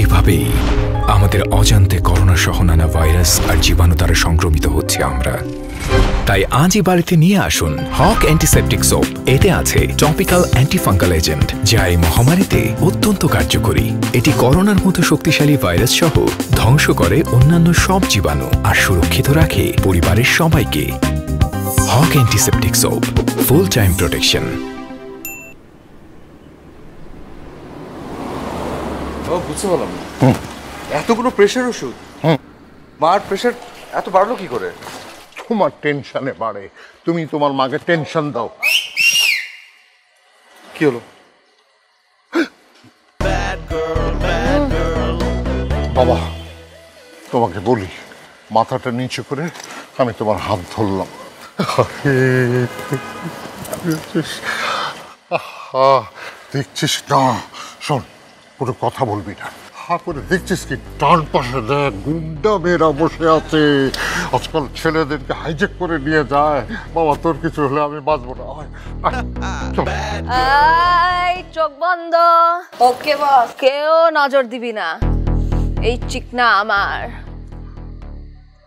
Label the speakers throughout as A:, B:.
A: এভাবেই আমাদের অজান্তে করোনা সহ নানা ভাইরাস আর জীবাণু দ্বারা সংক্রমিত হচ্ছে আমরা। তাই আজই বাড়িতে নিয়ে আসুন হক অ্যান্টিসেপটিক সোপ। এতে আছে টপিক্যাল অ্যান্টিফাঙ্গাল এজেন্ট, যা এই মহামারীতে অত্যন্ত কার্যকরী। এটি করোনার মতো শক্তিশালী ভাইরাস সহ ধ্বংস করে অন্যান্য সব জীবাণু আর সুরক্ষিত রাখে পরিবারের সবাইকে। হক antiseptic soap, full time protection.
B: বুঝতে পারলাম না, এতগুলো প্রেশার ওষুধ, মার প্রেশার এত বাড়লো কি করে?
C: তোমার টেনশনে বাড়ে, তুমি তোমার মাকে টেনশন দাও।
B: কি হলো?
C: বাবা তোমাকে বলি, মাথাটা নিচু করে আমি তোমার হাত ধরলাম। দেখছিস না? শোন, কোনো কথা বলবি না। করে দেখছিস কি ডান পাশে দেখ গুন্ডা মেয়েরা বসে আছে। আজকাল ছেলেদেরকে হাইজেক করে নিয়ে যায়। বাবা তোর কিছু হলে আমি বাঁচবো না।
D: চোখ বন্ধ। ওকে বস, কেউ নজর দিবি না, এই চিকনা আমার।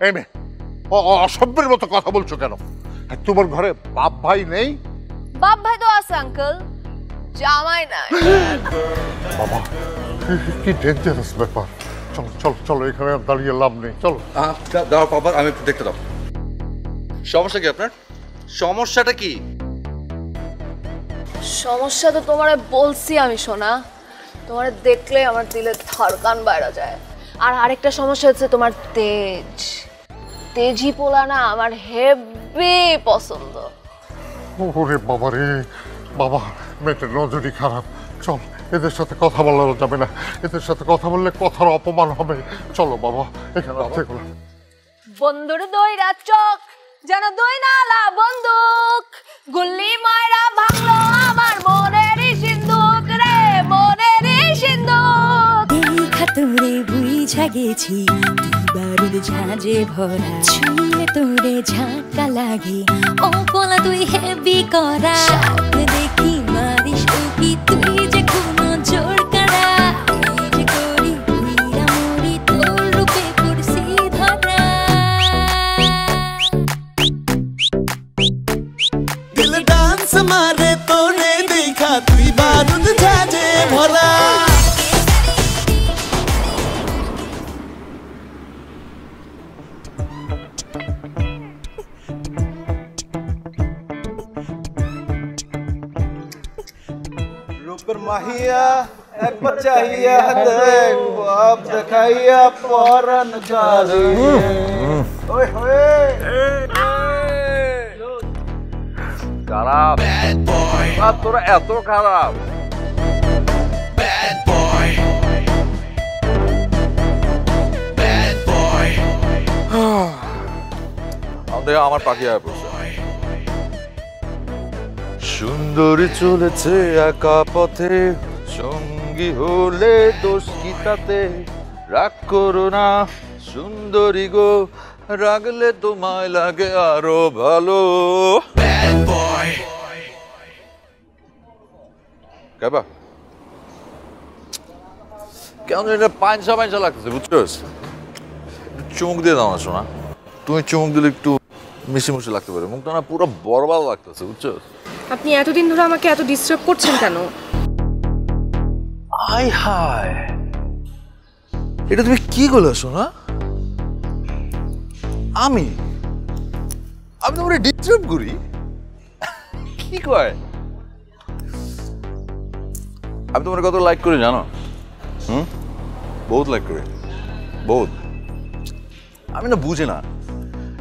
C: এই মেয়ে অসভ্যের মতো কথা বলছো কেন? তোমার ঘরে বাপ ভাই নেই?
D: বাপ ভাই তো আছে আঙ্কেল, জামাই নাই।
C: বাবা কি ডেঞ্জারাস ব্যাপার। চলো চলো চলো, এখানে দাঁড়িয়ে লাভ নেই, চলো।
B: দাও বাবা, আমি একটু দেখতে দাও। সমস্যা কি আপনার? সমস্যাটা কি?
D: সমস্যা তো তোমারে বলছি আমি সোনা, তোমারে দেখলে আমার দিলে ধড়কান বাইরে যায়। আর আরেকটা সমস্যা হচ্ছে তোমার তেজ। তেজি পোলা না আমার হেভি পছন্দ।
C: ওরে বাবা রে বাবা, মেয়েটার নজরই খারাপ। চল, এদের সাথে কথা বলা যাবে না, এদের সাথে কথা বললে কথার অপমান হবে। চলো বাবা, এখানে থেকে
D: বন্ধুর দইরা চোখ যেন দই নালা বন্দুক, গুল্লি ময়রা ভাঙলো আমার মনেরই সিন্ধুক রে, মনেরই সিন্ধুক।
E: দেখা তোরে বুঝা গেছি বারুদ ঝাঁজে ভরা, ছুঁয়ে তোরে ঝাঁকা লাগে। ও বলা তুই হেভি করা, স্বপ্নে দেখি মারিস উকি, তুই যে কোনো জোর কারা। এই যে করি উইরা মরি, তোর রূপে পড়ছি ধরা।
F: দিল ডান্স মারে তোরে দেখা, তুই বারুদ ঝাঁজে ভরা। মাহিয়া একবার চাহিয়া দেখ, বাপ দেখাইয়া পরান কারিয়ে। ওই হয়ে
B: খারাপ আর তোরা এত খারাপ। আমার পাখি আয় পড়ছে। সুন্দরী চলেছে একা পথে, সঙ্গী হলে দোষ কি তাতে? রাগ করো না সুন্দরী গো, রাগলে তোমায় লাগে আরো ভালো। কেবা কেমন এটা পাঁচশা পাঁচশা লাগতেছে, বুঝছোস? চুমুক দিয়ে দাও না শোনা, তুমি চুমুক দিলে একটু মিশি মিশি লাগতে পারে, মুখটা না পুরো বরবাদ লাগতেছে, বুঝছোস?
G: আপনি এতদিন ধরে আমাকে এত ডিস্টার্ব করছেন কেন?
B: আই হায়, এটা তুমি কি বলো শোনা? আমি তোমার ডিস্টার্ব করি? কি কয়? আমি তোমার কত লাইক করি জানো? বহুত লাইক করি, বহুত। আমি না বুঝি না,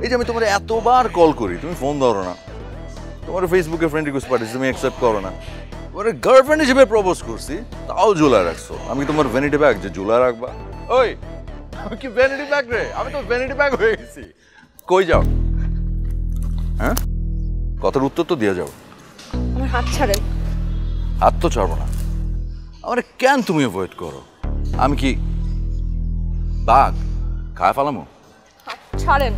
B: এই যে আমি তোমার এতবার কল করি, তুমি ফোন ধরো না। তোমার ফেসবুকে ফ্রেন্ড রিকোয়েস্ট পাঠিয়েছি, তুমি অ্যাকসেপ্ট করো না। তোমার গার্লফ্রেন্ড হিসেবে প্রপোজ করছি, তাও ঝুলা রাখছো। আমি তোমার ভ্যানিটি ব্যাগ যে ঝুলা রাখবা? ওই আমি কি ভ্যানিটি ব্যাগ রে? আমি তো ভ্যানিটি ব্যাগ হয়ে গেছি। কই যাও? হ্যাঁ, কথার উত্তর তো দিয়ে যাও।
G: আমার হাত ছাড়েন।
B: হাত তো ছাড়বো না। আমার কেন তুমি অ্যাভয়েড করো? আমি কি বাঘ খায় ফেলামো?
G: হাত ছাড়েন।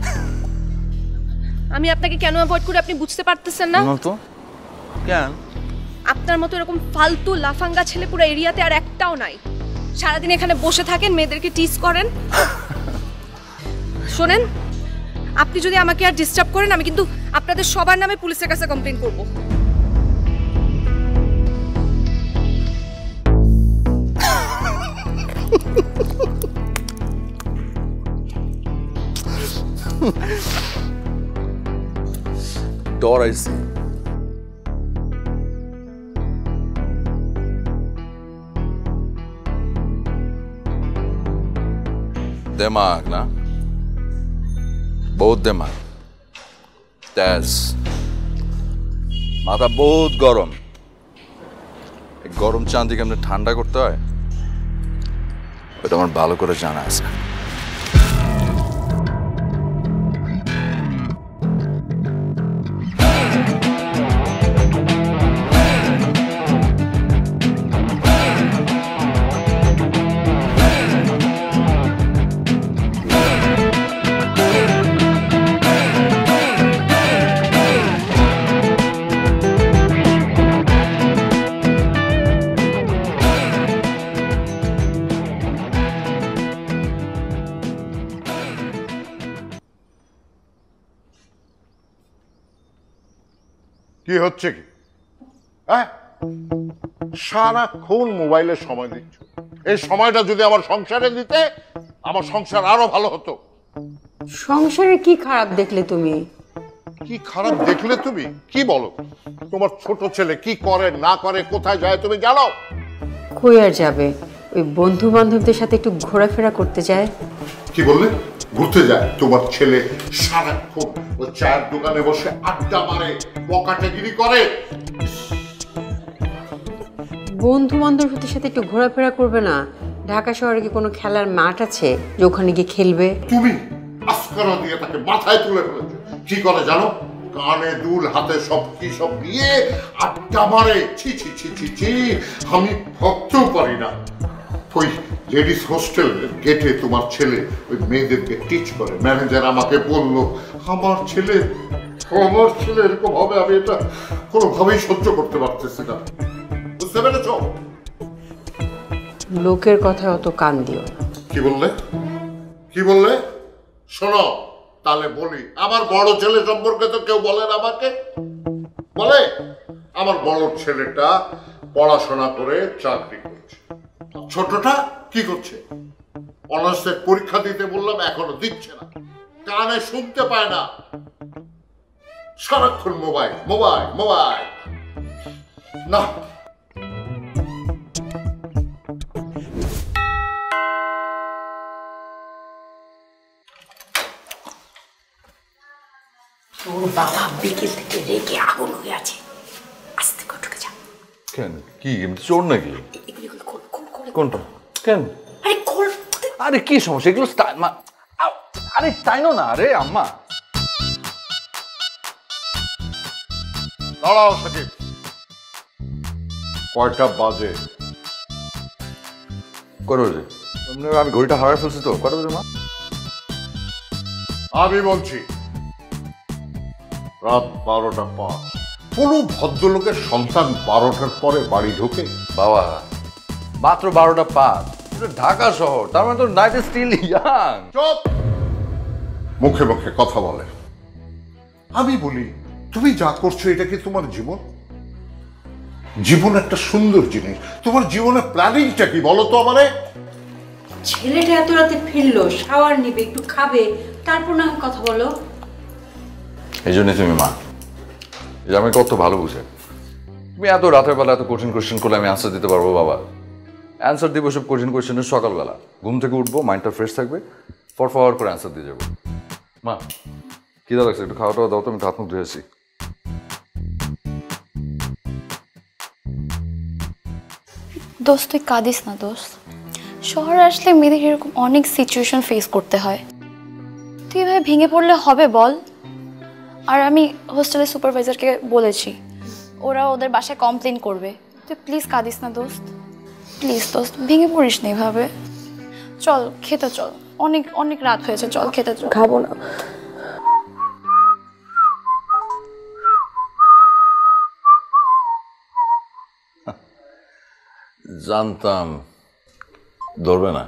G: আমি আপনাকে কেন অ্যাভয়েড করি আপনি বুঝতে পারতেছেন না?
B: তো কেন?
G: আপনার মতো এরকম ফালতু লাফাঙ্গা ছেলে পুরো এরিয়াতে আর একটাও নাই। সারাদিন এখানে বসে থাকেন, মেয়েদেরকে টিজ করেন। শোনেন, আপনি যদি আমাকে আর ডিস্টার্ব করেন, আমি কিন্তু আপনাদের সবার নামে পুলিশের কাছে কমপ্লেইন করব।
B: ডরাইছি। दिमाग ना बहुत दिमाग তেজ মাথা বহুত গরম এই গরম চাঁদি কেমনে ঠান্ডা করতে হয় ওটা আমার ভালো করে জানা আছে
C: কি হচ্ছে কি? হ্যাঁ, সারাক্ষণ মোবাইলে সময় দিচ্ছ। এই সময়টা যদি আমার সংসারে দিতে, আমার সংসার আরো ভালো হতো।
H: সংসারে কি খারাপ দেখলে তুমি?
C: কি খারাপ দেখলে তুমি? কি বলো? তোমার ছোট ছেলে কি করে না করে, কোথায় যায় তুমি জানো?
H: কই আর যাবে, ওই বন্ধু বান্ধবদের সাথে একটু ঘোরাফেরা করতে যায়।
C: কি বললে? ঘুরতে যায়? তোমার ছেলে সারাক্ষণ ওই চায়ের দোকানে বসে আড্ডা মারে, বকাটেগিরি করে।
H: বন্ধু বান্ধবদের সাথে একটু ঘোরাফেরা করবে না? ঢাকা শহরে কি কোনো খেলার মাঠ আছে যে ওখানে গিয়ে খেলবে?
C: তুমি আস্কারা দিয়ে তাকে মাথায় তুলে ফেলেছো। কি করে জানো? কানে দুল, হাতে সব কি সব দিয়ে আড্ডা মারে। ছি ছি ছি ছি ছি, আমি ভাবতেও পারি না। ওই লেডিস হোস্টেল গেটে তোমার ছেলে ওই মেয়েদেরকে টিচ করে। ম্যানেজার আমাকে বলল, আমার ছেলে এরকম হবে, আমি এটা কোনোভাবেই সহ্য করতে পারতেছি না। বুঝতে পেরেছ?
H: লোকের কথায় অত কান দিও না।
C: কি বললে? কি বললে? শোনো তাহলে বলি, আমার বড় ছেলে সম্পর্কে তো কেউ বলে না আমাকে। বলে আমার বড় ছেলেটা পড়াশোনা করে চাকরি করছে, ছোটটা কি করছে? অনার্সের পরীক্ষা দিতে বললাম, এখনো দিচ্ছে না, কানে শুনতে পায় না, সারাক্ষণ মোবাইল মোবাইল মোবাইল। না,
H: তোর বাবা বিকেল থেকে রেগে আগুন হয়ে আছে, আস্তে করে ঢুকে যা।
B: কেন? কি চোর নাকি? কোনটা? কেন?
H: আরে খোল।
B: আরে কি সমস্যা? এগুলো আরে তাইনো না। আরে আম্মা
C: দাঁড়াও সাকিব, কয়টা বাজে?
B: কটা বাজে? আমি ঘড়িটা হারাই ফেলছি তো। কটা বাজে মা?
C: আমি বলছি রাত 12:05। কোন ভদ্রলোকের সন্তান 12টার পরে বাড়ি ঢোকে?
B: বাবা মাত্র 12:05, ঢাকা শহর, তার মানে তো নাইট স্টিল ইয়াং।
C: চুপ! মুখে মুখে কথা বলে। আমি বলি, তুমি যা করছো এটা কি তোমার জীবন? জীবন একটা সুন্দর জিনিস। তোমার জীবনে প্ল্যানিংটা কি বলো তো আমারে?
H: ছেলেটা এত রাতে ফিরলো, শাওয়ার নিবে, একটু খাবে, তারপর না কথা বলো।
B: এই জন্যই তুমি মা, যে আমি কত ভালো বুঝে। তুমি এত রাতের বেলা এত কঠিন কোয়েশ্চেন করলে আমি আনসার দিতে পারবো বাবা? অ্যান্সার দিব সব কঠিন কোয়েশ্চেনের সকালবেলা, ঘুম থেকে উঠবো, মাইন্ডটা ফ্রেশ থাকবে, ফর করে অ্যান্সার দিয়ে যাবো। মা খিদা লাগছে, একটু খাওয়া টাওয়া দাও তো, আমি হাত মুখ ধুয়েছি।
I: দোস্ত তুই কাঁদিস না দোস্ত, শহরে আসলে মেয়েদের এরকম অনেক সিচুয়েশন ফেস করতে হয়। তুই এভাবে ভেঙে পড়লে হবে বল? আর আমি হোস্টেলের সুপারভাইজারকে বলেছি, ওরা ওদের বাসায় কমপ্লেন করবে। তুই প্লিজ কাঁদিস না দোস্ত, প্লিজ দোস্ত, ভেঙে পড়িস না এভাবে। চল খেতে চল, অনেক অনেক রাত হয়েছে, চল খেতে চল।
D: খাবো না।
B: জানতাম ধরবে না?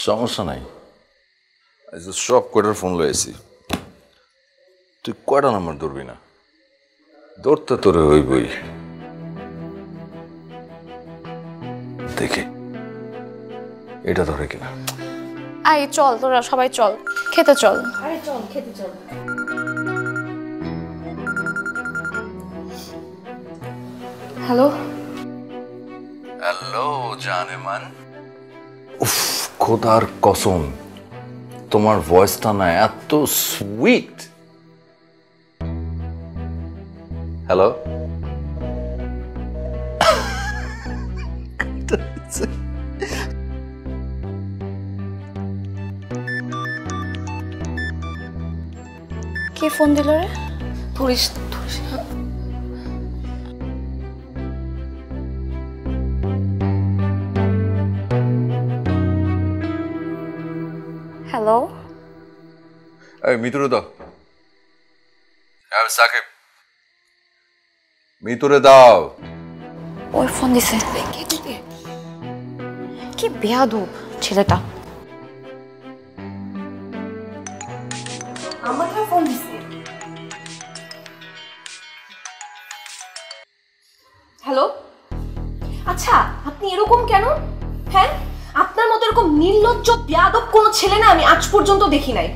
B: সমস্যা নাই, সব কয়টার ফোন লয়েছি। তুই কয়টা নাম্বার ধরবি না? ধরতে তোরে হইবই। দেখে এটা ধরে কিনা।
I: আয় চল, তোরা সবাই চল, খেতে চল।
G: আরে চল খেতে চল।
I: হ্যালো
B: হ্যালো জানেমান। উফ, খোদার কসম, তোমার ভয়েসটা না এত সুইট। হ্যালো,
I: কে ফোন দিল রে?
D: ধরিস
I: হ্যালো,
B: এই মিতুরে দাও। হ্যাঁ সাকিব, মিতুরে দাও।
I: ওই ফোন দিছে। কি বেয়াদব ছেলেটা।
G: আমাকে ফোন দিছে। হ্যালো, আচ্ছা আপনি এরকম কেন? হ্যাঁ, আপনার মতো এরকম নির্লজ্জ বেয়াদব কোনো ছেলে না আমি আজ পর্যন্ত দেখি নাই।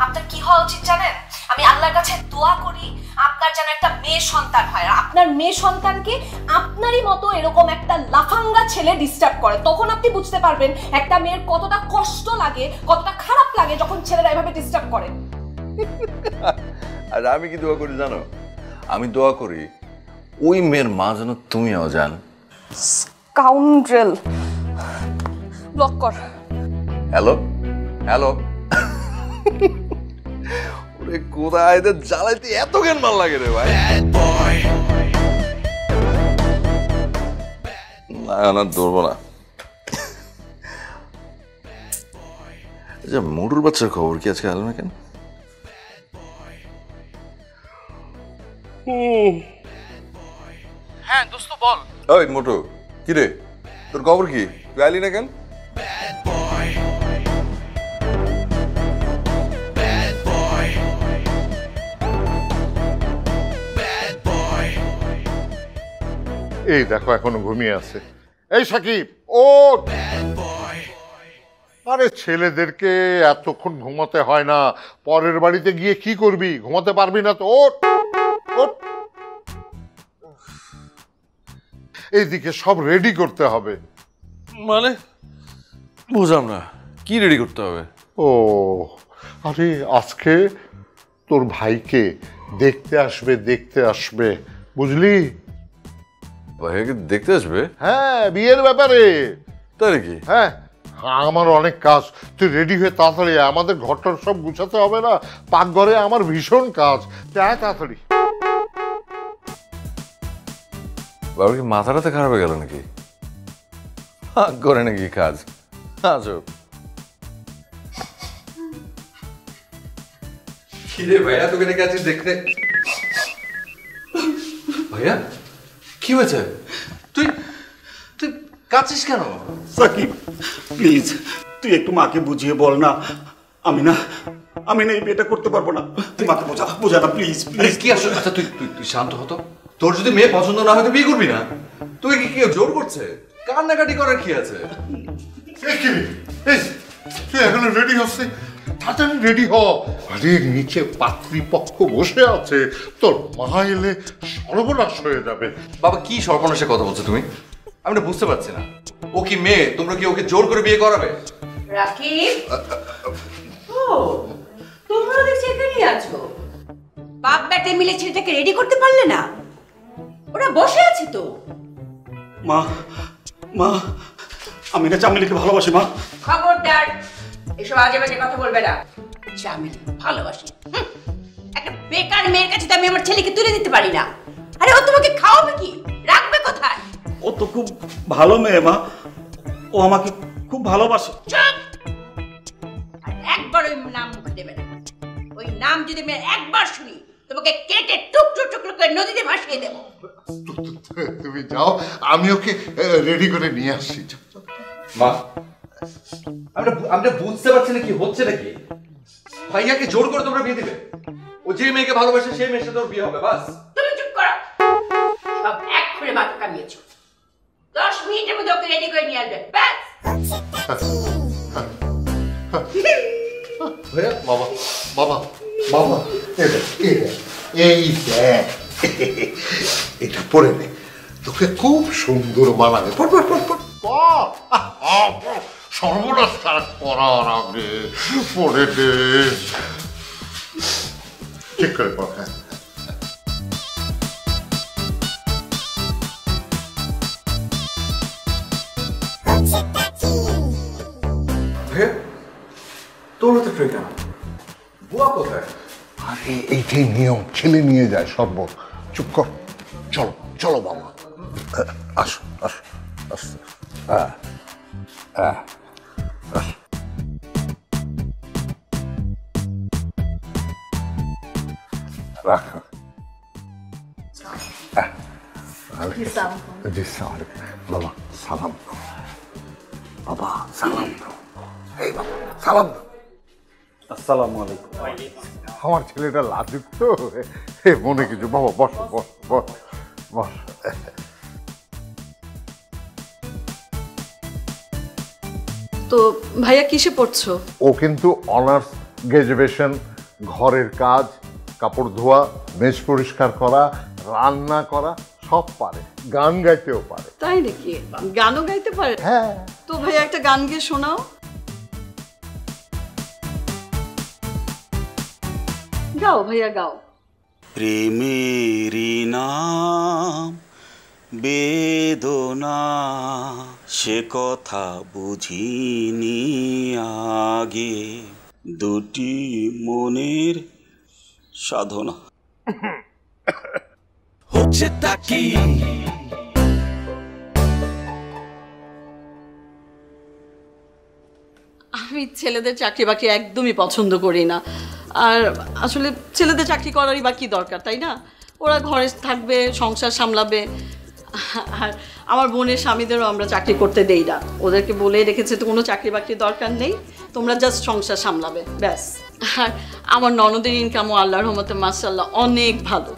G: আপনার কি হওয়া উচিত জানেন? আমি আল্লাহর কাছে দোয়া করি আপনার যেন একটা মেয়ে সন্তান হয়, আর আপনার মেয়ে সন্তানকে আপনারই মতো এরকম একটা লাফাঙ্গা ছেলে ডিস্টার্ব করে। তখন আপনি বুঝতে পারবেন একটা মেয়ের কতটা কষ্ট লাগে, কতটা খারাপ লাগে যখন ছেলেরা এভাবে ডিস্টার্ব করে।
B: আর আমি কি দোয়া করি জানো? আমি দোয়া করি ওই মেয়ের মা যেন তুমিও জান।
G: স্কাউন্ড্রেল, ব্লক কর।
B: হ্যালো হ্যালো, ওরে কোথায় এদের জ্বালাইতে এত জ্ঞান ভাল লাগে রে ভাই। না না, ধরবো না। মোটুর বাচ্চার খবর কি আজকে আলো না কেন?
J: হ্যাঁ দোস্ত বল।
B: ওই মোটু, কি রে তোর খবর কি? তুই আইলি না কেন?
C: এই দেখো এখনো ঘুমিয়ে আছে। এই সাকিব ও, আরে ছেলেদেরকে এতক্ষণ ঘুমাতে হয় না। পরের বাড়িতে গিয়ে কি করবি? ঘুমাতে পারবি না তো। ওঠ ওঠ, এইদিকে সব রেডি করতে হবে।
B: মানে বুঝলাম না, কি রেডি করতে হবে?
C: ও আরে আজকে তোর ভাইকে দেখতে আসবে বুঝলি?
B: ভাইকে দেখতে আসবে?
C: হ্যাঁ, বিয়ের ব্যাপারে।
B: তাই নাকি?
C: হ্যাঁ, আমার অনেক কাজ। তুই রেডি হয়ে তাড়াতাড়ি, আমাদের ঘরটার সব গুছাতে হবে না? পাকঘরে আমার ভীষণ কাজ। আয় তাড়াতাড়ি।
B: বাবার কি মাথাটাতে খারাপ হয়ে গেল নাকি? করে নাকি কাজ? আজব। কিরে ভাইয়া, তোকে নাকি আজকে দেখতে। ভাইয়া কি হয়েছে? তুই তুই কাঁদছিস কেন?
J: সাকিব প্লিজ তুই একটু মাকে বুঝিয়ে বল না। আমি না এই বিয়েটা করতে পারবো না। তুই মাকে বোঝা না প্লিজ প্লিজ।
B: কি আসলে? আচ্ছা তুই তুই শান্ত হতো। তোর যদি মেয়ে পছন্দ না হয় তো বিয়ে করবি না? তুই কি কেউ জোর করছে? কান্নাকাটি করার কি আছে?
C: তুই এখনো রেডি হচ্ছে? তাড়াতাড়ি রেডি হ। আরে নিচে পাত্রীপক্ষ বসে আছে, তোর মা এলে সর্বনাশ হয়ে যাবে।
B: বাবা কি সর্বনাশের কথা বলছো তুমি? আমি না বুঝতে পারছি না। ও কি মেয়ে? তোমরা কি ওকে জোর করে বিয়ে করাবে?
H: রাকিব, ও তোমরা দেখছি এখানেই আছো। বাপ বেটা মিলে ছেলেটাকে রেডি করতে পারলে না? ওরা বসে আছে তো।
J: মা আমি না চামেলিকে ভালোবাসি মা।
H: খবরদার, এসব আজে বাজে কথা বলবে না। চামেলি ভালোবাসি? একটা বেকার মেয়ের কাছে তো আমি আমার ছেলেকে তুলে দিতে পারি না। আরে ও তোমাকে খাওয়াবে কি, রাখবে কোথায়?
J: ও তো খুব ভালো মেয়ে মা, ও আমাকে খুব ভালোবাসে।
H: চুপ! আর একবার ওই নাম মুখে দেবে না। ওই নাম যদি আমি একবার শুনি তোমাকে কেটে টুকরো টুকরো করে নদীতে ভাসিয়ে দেবো।
C: তুমি যাও, আমি ওকে রেডি করে নিয়ে আসছি।
B: মা, আমরা বুঝতে পারছি না কি হচ্ছে নাকি। ভাইয়াকে জোর করে তোমরা বিয়ে দিবে? ও যে মেয়েকে ভালোবাসে সেই মেয়ের সাথে ওর বিয়ে হবে, বাস।
H: তুমি চুপ করো, সব এক করে মাথা কামিয়েছো। 10 মিনিটের মধ্যে ওকে রেডি করে নিয়ে আসবে, ব্যাস।
C: বাবা বাবা বাবা, এই দেখ, এটা পরে নে, তোকে খুব সুন্দর মানাবে। সর্বনাশ তার পড়ার আগে পরে নে, ঠিক করে পড়। হ্যাঁ,
B: তোর হাতে ট্রে কেন? বুয়া কোথায়?
C: আরে এইটাই নিয়ম, ছেলে নিয়ে যায় শরবত। চুপ কর, চলো চলো বাবা, আসো আসো আসো। রাখো। বাবা সালাম, বাবা সালাম, এই বাবা সালাম।
J: আসসালামু আলাইকুম।
C: আমার ছেলেটা লাজুক তো, মনে কিছু। বাবা বসো বসো বসো বসো।
K: তো ভাইয়া কিসে পড়ছো?
C: ও কিন্তু অনার্স গ্রাজুয়েশন, ঘরের কাজ, কাপড় ধোয়া, মেজ পরিষ্কার করা, রান্না করা সব পারে, গান গাইতেও পারে।
K: তাই নাকি? গানও গাইতে পারে?
C: হ্যাঁ।
K: তো ভাইয়া একটা গান গেয়ে শোনাও। গাও ভাইয়া গাও।
J: প্রেমেরই নাম বেদনা, সে কথা বুঝিনি আগে, দুটি মনের সাধনা।
F: হচ্ছে তাকি
K: আমি ছেলেদের চাকরি বাকরি একদমই পছন্দ করি না। আর আসলে ছেলেদের চাকরি করারই বা কি দরকার, তাই না? ওরা ঘরে থাকবে, সংসার সামলাবে। আর আমার বোনের স্বামীদেরও আমরা চাকরি করতে দেই না, ওদেরকে বলে রেখেছে তো কোনো চাকরি বাকরির দরকার নেই, তোমরা জাস্ট সংসার সামলাবে, ব্যাস। আর আমার ননদের ইনকামও আল্লাহর রহমতে মাশাআল্লাহ অনেক ভালো,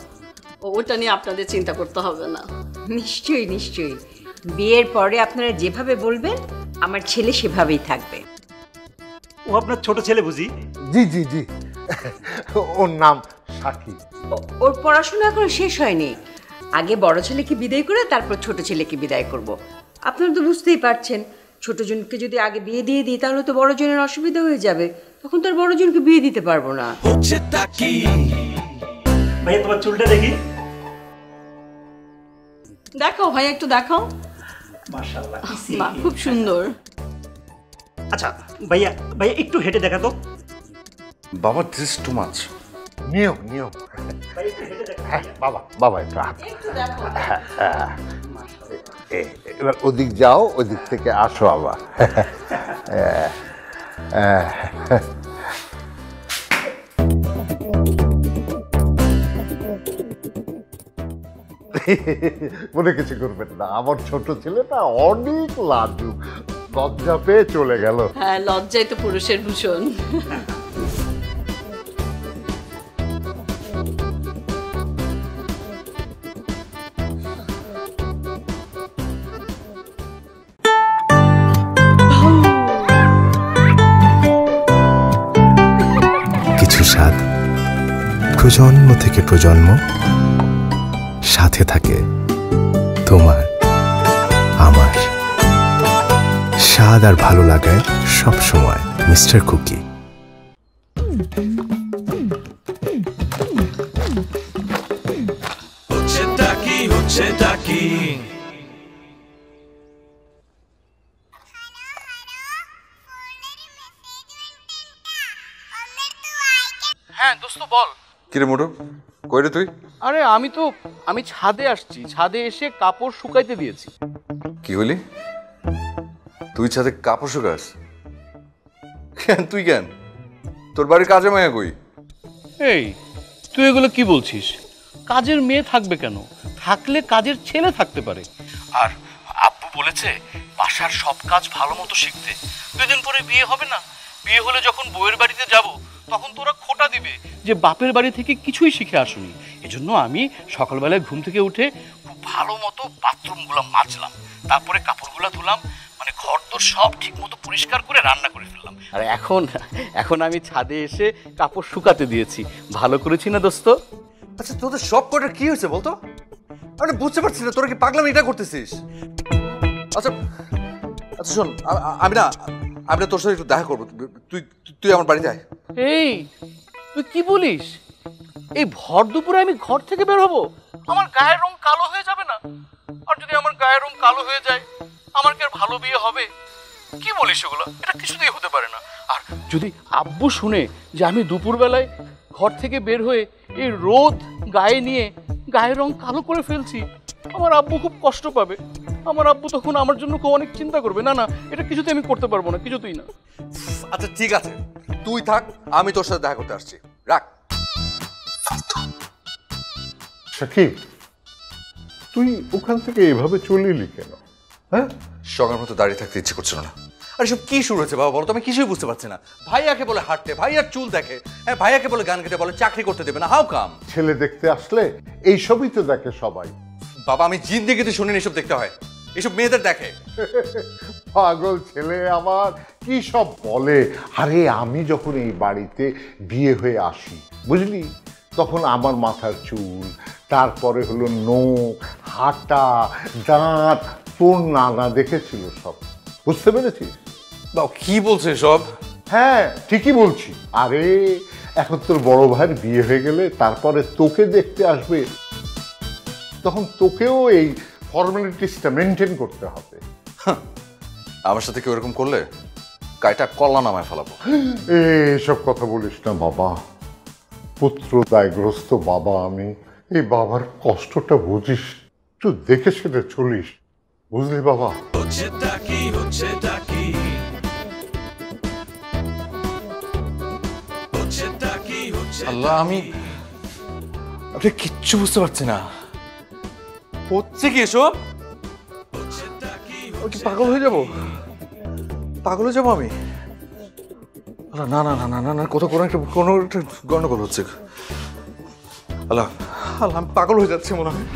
K: ওটা নিয়ে আপনাদের চিন্তা করতে হবে না।
H: নিশ্চয়ই নিশ্চয়ই, বিয়ের পরে আপনারা যেভাবে বলবেন আমার ছেলে সেভাবেই থাকবে।
J: ও আপনার ছোট ছেলে বুঝি?
C: জি জি জি, ওর নাম সাকিব।
H: ওর পড়াশোনা এখনো শেষ হয়নি, আগে বড় ছেলেকে বিদায় করে তারপর ছোট ছেলেকে বিদায় করব। আপনারা তো বুঝতেই পারছেন, ছোট জনকে যদি আগে বিয়ে দিয়ে দিই তাহলে তো বড় জনের অসুবিধা হয়ে যাবে, তখন তো আর বড় জনকে বিয়ে দিতে পারবো না।
F: হচ্ছে তাকি
J: ভাইয়া তোমার চুলটা দেখি।
K: দেখাও ভাইয়া, একটু দেখাও।
J: মাশাআল্লাহ,
K: বাহ, খুব সুন্দর।
J: আচ্ছা ভাইয়া, ভাইয়া একটু হেঁটে দেখা তো।
B: বাবা, দিস টু মাচ।
C: নিয়ম নিয়ম। হ্যাঁ বাবা, বাবা একটু হাত। এবার ওদিক যাও, ওদিক থেকে আসো আবার। মনে কিছু করবেন না, আমার ছোট ছেলেটা অনেক লাজুক, লজ্জা পেয়ে চলে গেল।
K: হ্যাঁ, লজ্জাই তো পুরুষের ভূষণ।
L: কিছু স্বাদ প্রজন্ম থেকে প্রজন্ম সাথে থাকে, তোমার আমার। স্বাদ আর ভালো লাগায় সব সময় মিস্টার কুকি।
F: হচ্ছে তাকি হচ্ছে তাকি।
M: হ্যাঁ দোস্ত বল।
B: কিরে মোটু, কই রে তুই?
M: আরে আমি ছাদে আসছি, ছাদে এসে কাপড় শুকাইতে দিয়েছি।
B: কি হলি? তুই ছাদে কাপড় শুকাস কেন? তুই কেন? তোর বাড়ির কাজে মায়া কই?
M: এই তুই এগুলো কি বলছিস? কাজের মেয়ে থাকবে কেন? থাকলে কাজের ছেলে থাকতে পারে। আর আব্বু বলেছে বাসার সব কাজ ভালো মতো শিখতে। 2 দিন পরে বিয়ে হবে না? বিয়ে হলে যখন বউয়ের বাড়িতে যাব তখন তোরা খোঁটা দিবে যে বাপের বাড়ি থেকে কিছুই শিখে আসুনি। এজন্য আমি সকালবেলায় ঘুম থেকে উঠে খুব ভালো মতো বাথরুমগুলো মাজলাম, তারপরে কাপড়গুলো ধুলাম, মানে ঘর তোর সব ঠিক মতো পরিষ্কার করে রান্না করে ফেললাম। আর এখন আমি ছাদে এসে কাপড় শুকাতে দিয়েছি। ভালো করেছি না দোস্ত?
B: আচ্ছা তোদের সব কটার কি হয়েছে বলতো? আমি বুঝতে পারছি না তোরা কি পাগলামি এটা করতেছিস। আচ্ছা আচ্ছা শোন, আমি না তোর সাথে একটু দেখা করবো। তুই আমার বাড়িতে আয়।
M: এই তুই কি বলিস? এই ভর দুপুরে আমি ঘর থেকে বের হবো? আমার গায়ের রং কালো হয়ে যাবে না? আর যদি আমার গায়ের রং কালো হয়ে যায় আমার কি আর ভালো বিয়ে হবে? কি বলিস এগুলো? এটা কিছুতেই হতে পারে না। আর যদি আব্বু শুনে যে আমি দুপুরবেলায় ঘর থেকে বের হয়ে এই রোদ গায়ে নিয়ে গায়ের রং কালো করে ফেলছি, আমার আব্বু খুব কষ্ট পাবে। আমার আব্বু তখন আমার জন্য অনেক চিন্তা করবে। না না, এটা কিছুতেই আমি করতে পারবো না, কিছুতেই না।
B: আচ্ছা ঠিক আছে, তুই থাক, আমি তোর সাথে দেখা করতে আসছি। রাখ।
C: সাকিব, তুই ওখান থেকে এভাবে চলে এলি কেন? হ্যাঁ,
B: সকাল মতো দাঁড়িয়ে থাকতে ইচ্ছে করছিল না। আর এসব কি শুরু হয়েছে বাবা বলো তো? আমি কিছুই বুঝতে পারছি না। ভাইয়াকে বলে হাঁটতে, ভাইয়ার চুল দেখে, হ্যাঁ ভাইয়াকে বলে গান গাইতে, বলে চাকরি করতে দেবে না। How come?
C: ছেলে দেখতে আসলে এইসবই তো দেখে সবাই।
B: বাবা আমি জিন্দেগিতে শুনিনি এসব দেখতে হয়, এসব মেয়েদের দেখে।
C: পাগল ছেলে আমার কি সব বলে। আরে আমি যখন এই বাড়িতে বিয়ে হয়ে আসি, বুঝলি, তখন আমার মাথার চুল, তারপরে হলো নখ, হাঁটা, দাঁত তোর নানা দেখেছিল সব। বুঝতে পেরেছিস?
B: কি বলছে সব?
C: হ্যাঁ ঠিকই বলছি। আরে এখন তোর বড় ভাইয়ের বিয়ে হয়ে গেলে তারপরে তোকে দেখতে আসবে, তখন তোকেও এই ফর্মালিটিসটা মেনটেন করতে হবে।
B: আমার সাথে কেউ এরকম করলে গাইটা কল্লা নামায় ফেলাবো।
C: এসব কথা বলিস না বাবা, পুত্র দায়গ্রস্ত বাবা আমি। এই বাবার কষ্টটা বুঝিস, একটু দেখে সেটা চলিস, বুঝলি বাবা?
B: আল্লাহ, আমি কিচ্ছু বুঝতে পারছি না। হচ্ছে কি এসব? পাগল হয়ে যাবো, পাগল হয়ে যাবো আমি। না না না না না না, কোথাও কোনো একটা গন্ডগোল হচ্ছে। আল্লাহ আল্লাহ, আমি পাগল হয়ে যাচ্ছে মনে হয়।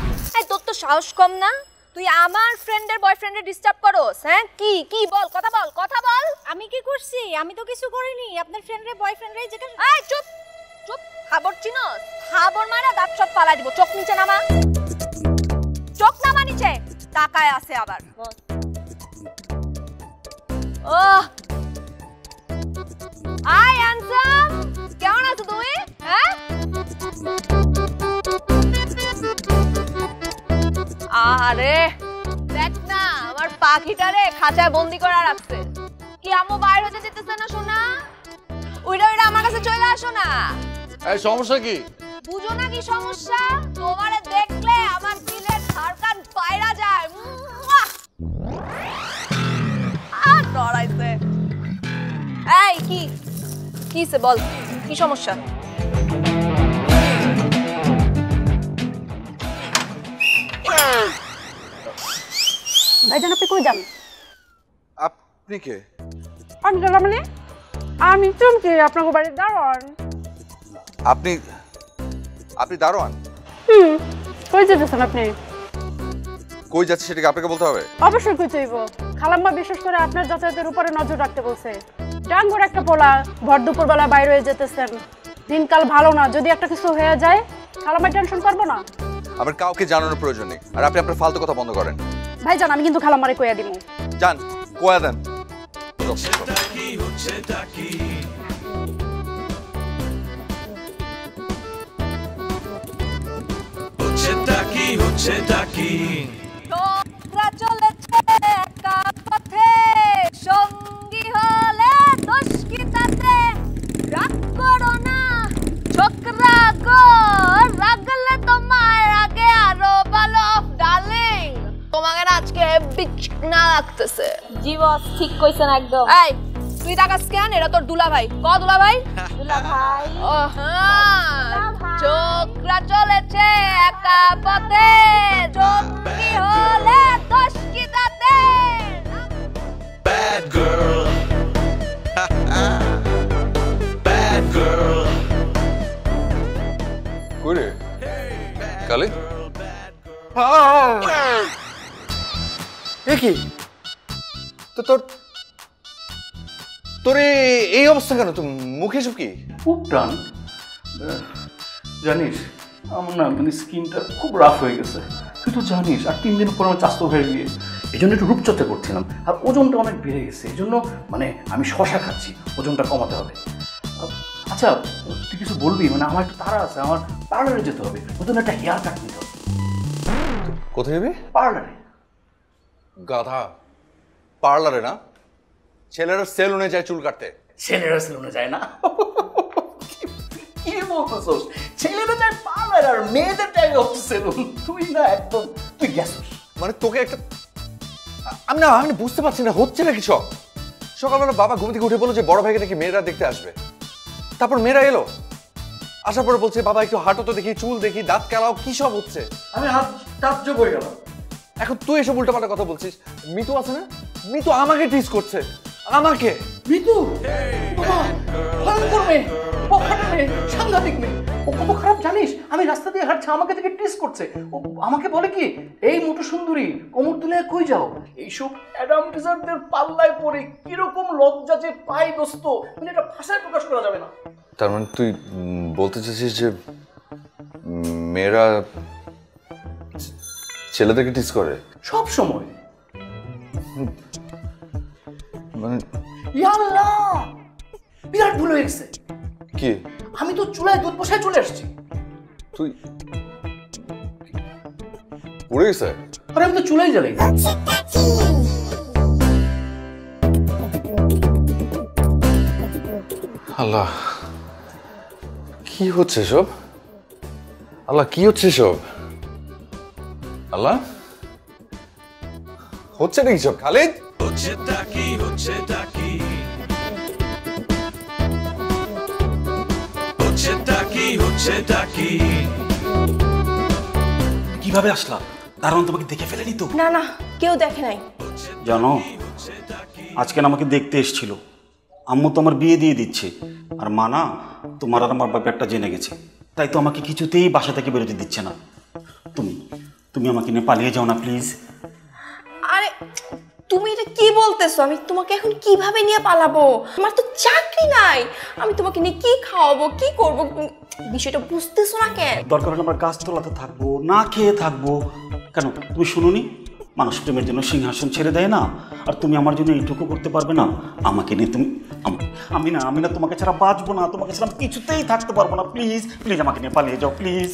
D: তোর তো সাহস কম না? তুই আমার ফ্রেন্ডের বয়ফ্রেন্ডে ডিস্টার্ব করোস? হ্যাঁ কি কি বল, কথা বল, কথা বল।
G: আমি কি করছি? আমি তো কিছু করিনি। আপনার ফ্রেন্ডের বয়ফ্রেন্ডরাই যেটা।
D: এই চুপ চুপ, খাবর চিনোস? খাবর মারা দাঁত সব ফালাই দিব। চোখ নিচে নামা, চোখ নামা নিচে। টাকায় আছে আবার। ওহ হাই হ্যান্ডসাম, কেমন আছো তুমি? হ্যাঁ আরে দেখ না, আমার পাখিটারে খাঁচায় বন্দি করে রাখছে। কি আম্মু বাইরে হতে দিতেছে না সোনা? ওইটা আমার কাছে চলে আসো না।
B: এই সমস্যা কি?
D: বুঝো না কি সমস্যা? তোমারে দেখলে আমার দিলের ধড়কন বাইরা যায়। আর ডরাইছে। এই কি কিসে বল, কি সমস্যা?
G: ভাইজান আপনি কই যান?
B: আপনি কে?
G: আঙ্কেল মানে আমি চুমকি, আপনার বাড়ির দারোয়ান।
B: আপনি আপনি দারোয়ান?
G: কই যেতেছেন আপনি?
B: কই যাচ্ছে সেটা কি আপনাকে বলতে হবে?
G: অবশ্যই কই চাইব। খালাম্মা বিশেষ করে আপনার যাতায়াতের উপরে নজর রাখতে বলছে। ডাঙ্গর একটা পোলা, ভর দুপুরবেলা বাইরে হয়ে যেতেছেন। দিনকাল ভালো না, যদি একটা কিছু হয়ে যায় খালাম্মা টেনশন করবো না?
B: আমার কাউকে জানানোর প্রয়োজন নেই, আর আপনি আপনার ফালতু কথা বন্ধ করেন।
G: ভাইজান আমি কিন্তু খালাম্মারে কইয়া দিমু।
B: যান, কয়া দেন।
D: চলেছে একা পথে, সঙ্গী হলে দোষ কি তাতে? রাগ করো না ছোকরা গো, রাগলে তোমার আগে আরো ভালো। ডার্লিং তোমাকে না আজকে বিচ না লাগতেছে।
G: জীবস ঠিক কইছেন একদম।
D: এই তুই টাকা স্ক্যান, এটা তোর দুলা ভাই। ক দুলা ভাই?
G: দুলা ভাই।
D: ও হ্যাঁ চোখরা চলেছে একা পথে, জঙ্গি হলে দোষ কি তাতে?
F: Bad girl. Bad girl.
B: কইরে কালি
M: কি
B: তো তোর তোর এই অবস্থা কেন? তো মুখে সব কি?
M: খুব টান জানিস, আমার না মানে স্কিনটা খুব রাফ হয়ে গেছে। তুই তো জানিস, আর 3 দিন পর আমার চাস্তো হয়ে গিয়ে এই জন্য একটু রূপচর্চা করছিলাম, আর ওজনটা অনেক বেড়ে গেছে। এই জন্য মানে আমি শশা খাচ্ছি, ওজনটা কমাতে হবে। আচ্ছা তুই কিছু বলবি? মানে আমার একটু তাড়া আছে, আমার পার্লারে যেতে হবে, নতুন একটা হেয়ার কাট নিতে হবে।
B: কোথায় যাবি?
M: পার্লারে।
B: গাধা, পার্লারে না, ছেলেরা সেলুনে যায় চুল কাটতে।
M: ছেলেরা সেলুনে যায় না? কি বলতেছস? ছেলেরা যায় পার্লার আর মেয়েদের যায় হচ্ছে সেলুন। তুই না একদম তুই গেছিস।
B: মানে তোকে একটা আমি বুঝতে পারছি না হচ্ছে নাকি সব। সকালবেলা বাবা ঘুম থেকে উঠে বললো যে বড় ভাইকে নাকি মেয়েরা দেখতে আসবে, তারপর মেয়েরা এলো, আসার পরে বলছে বাবা একটু হাঁটো তো দেখি, চুল দেখি, দাঁত কেলাও, কি সব হচ্ছে।
M: আমি হাত যোগ হয়ে গেলাম।
B: এখন তুই এসব উল্টাপাল্টা কথা বলছিস। মিতু আছে না, মিতু আমাকে টিজ করছে, আমাকে।
M: মিতু ভয়ঙ্কর মেয়ে, বখাটে মেয়ে, সাংঘাতিক মেয়ে। ও কত খারাপ জানিস? আমি রাস্তা দিয়ে হাঁটছি, আমাকে থেকে টিজ করছে। ও আমাকে বলে কি, এই মোটু সুন্দরী কোমর তুলে কই যাও? এইসব অ্যাডাম টিজারদের পাল্লায় পড়ে কিরকম লজ্জা যে পাই দোস্ত, মানে এটা ভাষায় প্রকাশ করা যাবে না।
B: তার মানে তুই বলতে চাচ্ছিস যে মেয়েরা ছেলেদেরকে টিজ করে
M: সব সময়?
B: মানে
M: ইয়াল্লাহ, বিরাট ভুল হয়ে গেছে।
B: কি?
M: আমি তো চুলায় দুধ বসায় চলে আসছি।
B: তুই পড়ে গেছে?
M: আরে আমি তো চুলাই জ্বালাই।
B: আল্লাহ, কি হচ্ছে সব? আল্লাহ, কি হচ্ছে সব? আল্লাহ, হচ্ছে নাকি সব? খালিদ,
F: হচ্ছেটা কি, হচ্ছেটা কি, হচ্ছেটা কি, হচ্ছেটা কি?
J: কিভাবে আসলাম? দারুণ তোমাকে দেখে ফেলেনি তো?
G: না না, কেউ দেখে নাই।
J: জানো, আজকে আমাকে দেখতে এসেছিল। আম্মু তো আমার বিয়ে দিয়ে দিচ্ছে, আর মা না তোমার আর আমার ব্যাপারটা জেনে গেছে, তাই তো আমাকে কিছুতেই বাসা থেকে বেরোতে দিচ্ছে না। তুমি আমাকে নিয়ে পালিয়ে যাও না প্লিজ।
G: আরে তুমি এটা কি বলতেছো? আমি তোমাকে এখন কিভাবে নিয়ে পালাবো? আমার তো চাকরি নাই, আমি তোমাকে নিয়ে কি খাওয়াবো, কি করবো? বিষয়টা বুঝতেছো না কেন?
J: দরকার হলে আমরা গাছতলাতে থাকবো, না খেয়ে থাকবো। কেন তুমি শুনোনি, মানুষ প্রেমের জন্য সিংহাসন ছেড়ে দেয় না? আর তুমি আমার জন্য এইটুকু করতে পারবে না? আমাকে নিয়ে তুমি আমি না তোমাকে ছাড়া বাঁচবো না, তোমাকে ছাড়া কিছুতেই থাকতে পারবো না। প্লিজ প্লিজ আমাকে নিয়ে পালিয়ে যাও প্লিজ।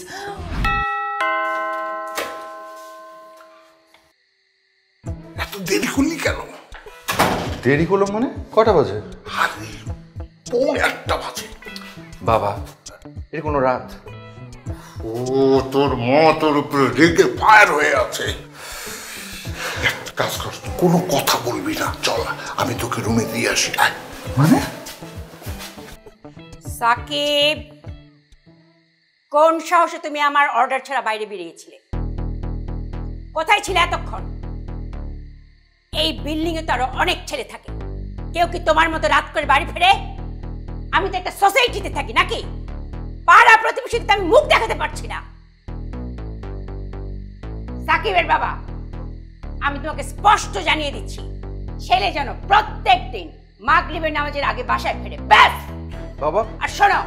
C: এত দেরি করলি কেন?
B: দেরি করলাম মানে? কটা বাজে?
C: আরে পৌনে 1টা বাজে।
B: বাবা, এর কোনো রাত?
C: ও, তোর মা তোর উপরে রেগে ফায়ার হয়ে আছে। একটা কাজ কর, কোনো কথা বলবি না, চল আমি তোকে রুমে দিয়ে আসি।
B: মানে
H: সাকিব, কোন সাহসে তুমি আমার অর্ডার ছাড়া বাইরে বেরিয়েছিলে? কোথায় ছিলে এতক্ষণ? এই বিল্ডিং এ তো আরো অনেক ছেলে থাকে, কেউ কি তোমার মতো রাত করে বাড়ি ফেরে? আমি তো একটা সোসাইটিতে থাকি নাকি? পাড়া প্রতিবেশীতে আমি মুখ দেখাতে পারছি না। সাকিবের বাবা, আমি তোমাকে স্পষ্ট জানিয়ে দিচ্ছি, ছেলে যেন প্রত্যেক দিন মাগরিবের নামাজের আগে বাসায় ফেরে, ব্যাস।
B: বাবা,
H: আর শোনো,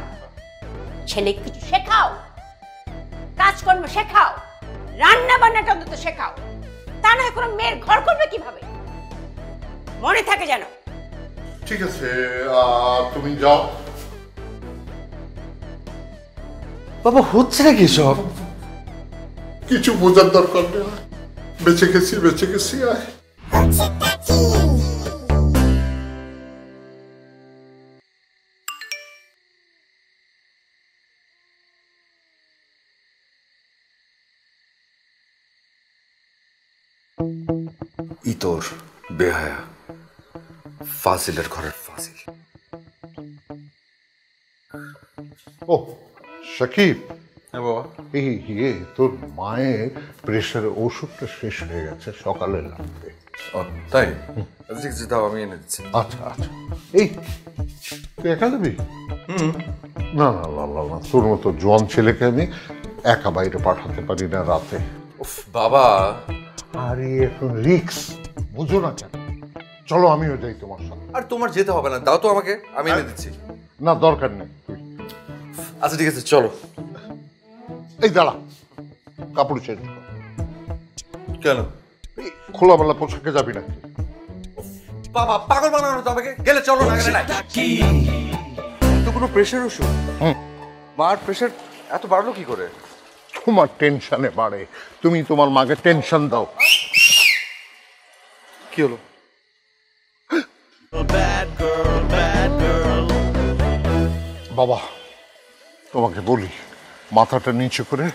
H: ছেলে কিছু শেখাও, কাজকর্ম শেখাও, রান্না বান্নাটা অন্তত শেখাও, তা নয় কোনো মেয়ের ঘর করবে কিভাবে? মনে থাকে যেন।
C: ঠিক আছে, তুমি যাও।
B: বাবা, হচ্ছে নাকি সব?
C: কিছু বোঝার দরকার নেই, বেঁচে গেছি বেঁচে গেছি। আয়
B: ইতর বেহায়া, ফাজিলের ঘরের ফাজিল।
C: ও সাকিব,
B: হ্যাঁ বাবা।
C: তোর মায়ের প্রেশারের ওষুধটা শেষ হয়ে গেছে, সকালে লাগবে।
B: তাই? ঠিক আছে, দাও আমি এনে দিচ্ছি।
C: আচ্ছা আচ্ছা। এই তুই একা যাবি? না না না না, তোর মতো জোয়ান ছেলেকে আমি একা বাইরে পাঠাতে পারি না রাতে।
B: উফ বাবা,
C: আরে এখন রিক্স বুঝো না কেন? চলো আমিও যাই তোমার সাথে।
B: আর তোমার যেতে হবে না, দাও তো আমাকে, আমি এনে দিচ্ছি।
C: না দরকার নেই।
B: আচ্ছা ঠিক আছে, চলো।
C: এই দাঁড়া, কাপড় চেঞ্জ কর।
B: কেন?
C: খোলামেলা পোশাকে যাবি নাকি?
B: বাবা পাগল বানানো তো আমাকে, গেলে চলো না গেলে নাই। তো কোনো প্রেশার ওষুধ? মার প্রেশার এত বাড়লো কি করে?
C: তোমার টেনশনে বাড়ে, তুমি তোমার মাকে টেনশন দাও।
B: কি হলো?
C: বাবা তোমাকে বলি, মাথাটা নিচু করে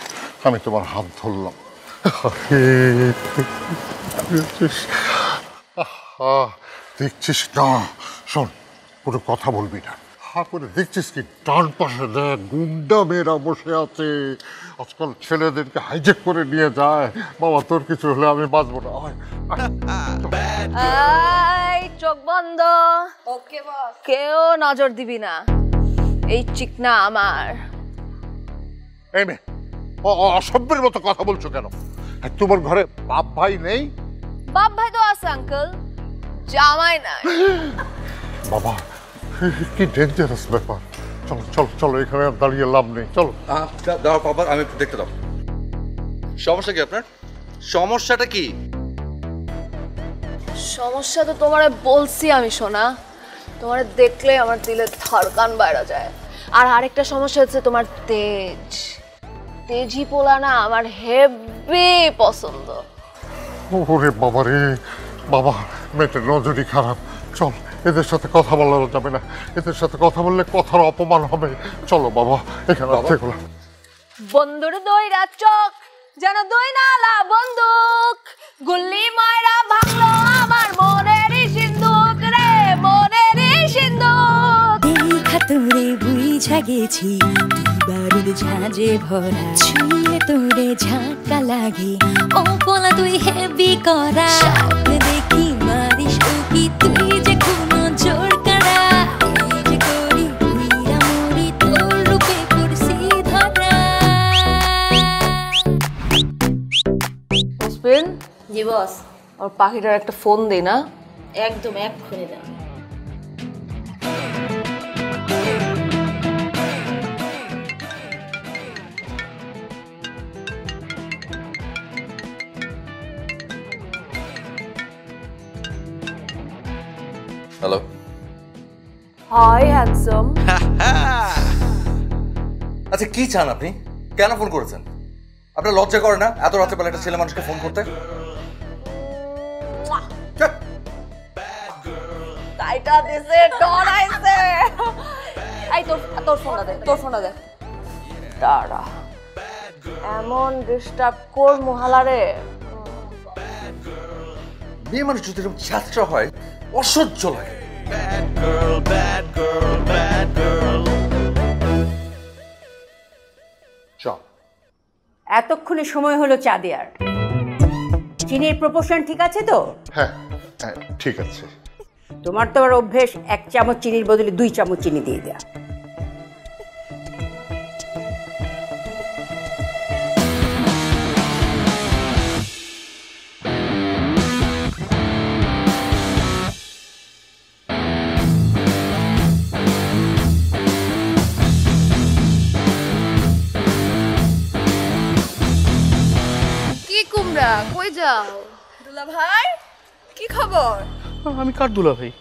C: আমি তোমার হাত ধরলাম। দেখছিস না? শোন, কোনো কথা বলবি না। করে দেখছিস কি ডান পাশে দেখ গুন্ডা মেয়েরা বসে আছে। আজকাল ছেলেদেরকে হাইজেক করে নিয়ে যায়। বাবা তোর কিছু হলে আমি বাঁচবো না।
D: চোখ বন্ধ। ওকে বস। কেউ নজর দিবি না, এই চিকনা আমার।
C: এই মেয়ে অসভ্যের মতো কথা বলছো কেন? তোমার ঘরে বাপ ভাই নেই?
D: বাপ ভাই তো আছে আঙ্কেল, জামাই নাই।
C: বাবা কি ডেঞ্জারাস ব্যাপার। চলো চলো চলো, এখানে দাঁড়িয়ে লাভ নেই, চলো।
B: দাও বাবা, আমি একটু দেখতে দাও। সমস্যা কি আপনার? সমস্যাটা কি?
D: সমস্যা তো তোমারে বলছি আমি সোনা, তোমারে দেখলে আমার দিলে ধড়কান বাইরে যায়। আর আরেকটা সমস্যা হচ্ছে তোমার তেজ। তেজি পোলা না আমার হেভি পছন্দ।
C: ওরে বাবা রে বাবা, মেয়েটার নজরই খারাপ। চল, এদের সাথে কথা বলা যাবে না, এদের সাথে কথা বললে কথার অপমান হবে। চলো বাবা, এখানে থেকে
D: বন্ধুর দইরা চোখ যেন দই নালা বন্দুক, গুল্লি মায়েরা ভাঙলো আমার মনেরই সিন্ধুক রে, মনেরই সিন্ধুক।
E: দেখা তোরে বুঝা গেছি বারুদ ঝাঁজে ভরা, ছুঁয়ে তোরে ঝাঁকা লাগে, ও পোলা তুই হেভি করা। স্বপ্ন দেখি মারিস উকি, তুই যে কোনো জোর কারা। এই যে করি উইরা মরি, তোর রূপে পড়ছি ধরা।
D: মুসপিন। জি বস। আর পাখিটার একটা ফোন দে না।
G: একদম এক্ষুনি দেন।
B: হ্যালো।
D: High handsome.
B: আচ্ছা কি চান আপনি? কেন ফোন করেছেন? আপনার লজ্জা করে না এত রাতে বেলা একটা ছেলে মানুষকে ফোন করতে?
D: তাইটা দিছে ডরাইছে। এই তোর ফোনটা দে, তোর ফোনটা দে। দাঁড়া, এমন ডিস্টার্ব কর মহালারে।
B: মেয়ে মানুষ যদি এরকম ছাত্রা হয় অসহ্য লাগে।
H: এতক্ষণে সময় হলো চা দেওয়ার। চিনির প্রপোর্শন ঠিক আছে তো?
C: হ্যাঁ ঠিক আছে।
H: তোমার তো আর অভ্যেস 1 চামচ চিনির বদলে 2 চামচ চিনি দিয়ে দেয়া।
D: কই যাও? দুলা ভাই কি খবর?
M: আমি কার দুলা ভাই?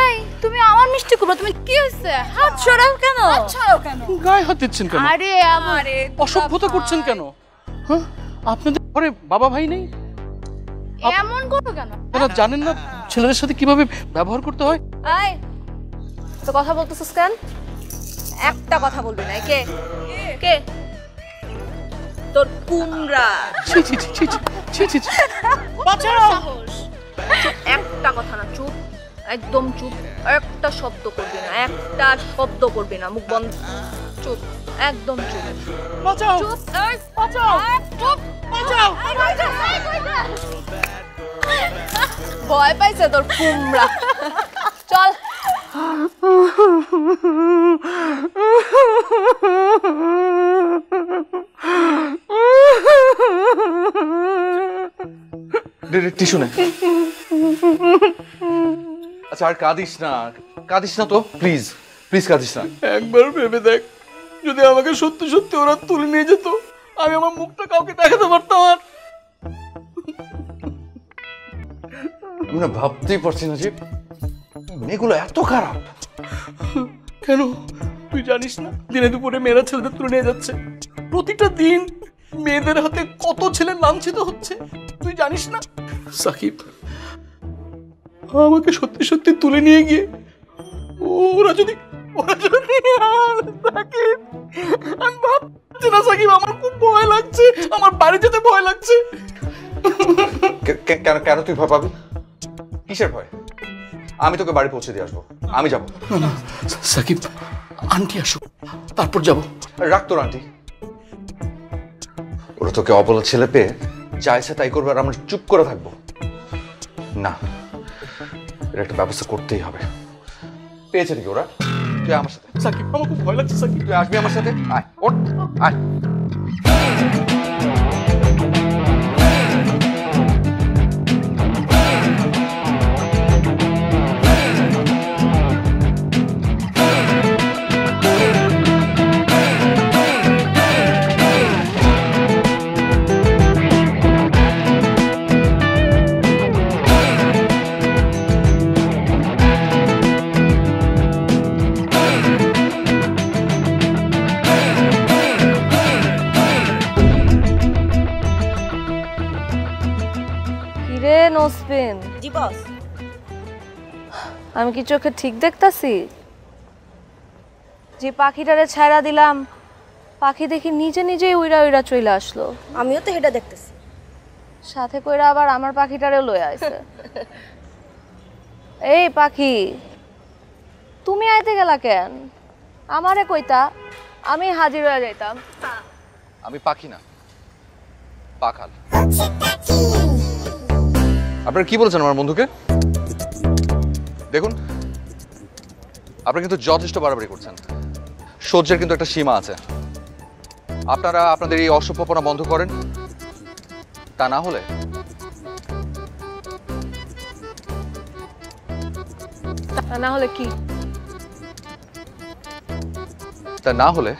I: এই তুমি আমার মিষ্টি কুমড়া, তুমি কি হইছে? হাত ছড়াও কেন?
G: হাত ছড়াও কেন?
M: গায়ে হাত দিচ্ছেন কেন?
I: আরে আমারে
M: অসভ্যতা করছেন কেন? হ্যাঁ, আপনাদের ঘরে বাবা ভাই নেই?
I: এমন করো কেন?
M: আপনারা জানেন না ছেলেদের সাথে কিভাবে ব্যবহার করতে হয়?
D: এই তো কথা বলতেছিস কেন? একটা কথা বলবি না। কে কে? তোর কুমড়া।
M: ছি ছি ছি ছি ছি ছি ছি।
D: বাঁচাও। একটা কথা না, চুপ, একদম চুপ। একটা শব্দ করবি না, একটা শব্দ করবি না, মুখ বন্ধ, চুপ। একদম চুপ।
M: বাঁচাও
D: চুপ।
M: বাঁচাও
D: চুপ।
M: বাঁচাও।
D: ভয় পাইছে তোর কুমড়া। চল।
B: টিস্যু নে। আচ্ছা আর কাঁদিস না তো, প্লিজ প্লিজ কাঁদিস না।
M: একবার ভেবে দেখ, যদি আমাকে সত্যি সত্যি ওরা তুলে নিয়ে যেত, আমি আমার মুখটা কাউকে দেখাতে পারতাম। আর
B: আমি না ভাবতেই পারছি না যে মেয়েগুলো এত খারাপ।
M: কেন তুই জানিস না দিনে দুপুরে মেয়েরা ছেলেদের তুলে নিয়ে যাচ্ছে? প্রতিটা দিন মেয়েদের হাতে কত ছেলে লাঞ্ছিত হচ্ছে তুই জানিস না? সাকিব, আমাকে সত্যি সত্যি তুলে নিয়ে গিয়ে ওরা যদি সাকিব, আমি ভাবছি না সাকিব, আমার খুব ভয় লাগছে, আমার বাড়ি যেতে ভয় লাগছে।
B: কেন তুই ভয় পাবি? কিসের ভয়? আমি তোকে বাড়ি পৌঁছে দিয়ে আসবো, আমি যাবো।
M: সাকিব, আন্টি আসো তারপর যাবো।
B: রাখ তোর আন্টি, ওরা তোকে অবলা ছেলে পেয়ে যা ইচ্ছা তাই করবে আর আমরা চুপ করে থাকবো না। এর একটা ব্যবস্থা করতেই হবে। পেয়েছে নাকি ওরা? তুই আমার সাথে।
M: সাকিব, আমার খুব ভয় লাগছে। সাকিব,
B: তুই আসবি আমার সাথে? আয়, ওঠ, আয়।
D: নোসপিন,
N: জি বস।
D: আমি কি চোখে ঠিক দেখতাছি? যে পাখিটারে ছাড়া দিলাম, পাখি দেখি নিজে নিজেই উইরা উইরা চলে আসলো।
N: আমিও তো এটা দেখতেছি।
D: সাথে কইরা আবার আমার পাখিটারে লয়ে আইছে। এই পাখি, তুমি আইতে গেলা কেন? আমারে কইতা, আমি হাজির হয়ে যাইতাম।
B: আমি পাখি না, পাখাল। আপনারা কি বলছেন আমার বন্ধুকে? দেখুন, আপনারা কিন্তু যথেষ্ট বাড়াবাড়ি করছেন। সহ্যের কিন্তু একটা সীমা আছে। আপনারা আপনাদের এই অসভ্যপনা বন্ধ করেন, তা না হলে
D: কি?
B: তা না হলে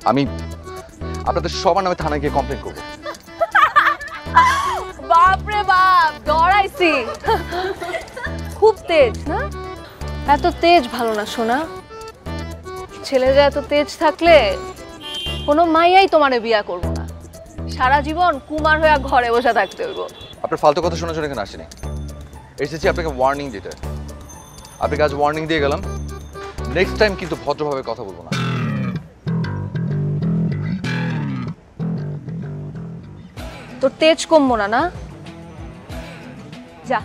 B: আমি আপনাদের সবার নামে থানায় গিয়ে কমপ্লেন করবো।
D: বাপরে বাপ, ডরাইছি। খুব তেজ না? এত তেজ ভালো না সোনা। ছেলেরা এত তেজ থাকলে কোনো মাইয়াই তোমারে বিয়া করবো না। সারা জীবন কুমার হয়ে ঘরে বসে থাকতে হইব।
B: আপনার ফালতু কথা শোনার জন্য এখানে আসেনি, এসেছি আপনাকে ওয়ার্নিং দিতে। আপনাকে আজ ওয়ার্নিং দিয়ে গেলাম, নেক্সট টাইম কিন্তু ভদ্রভাবে কথা বলবো না।
D: তোর তেজ কমবো না? না, যা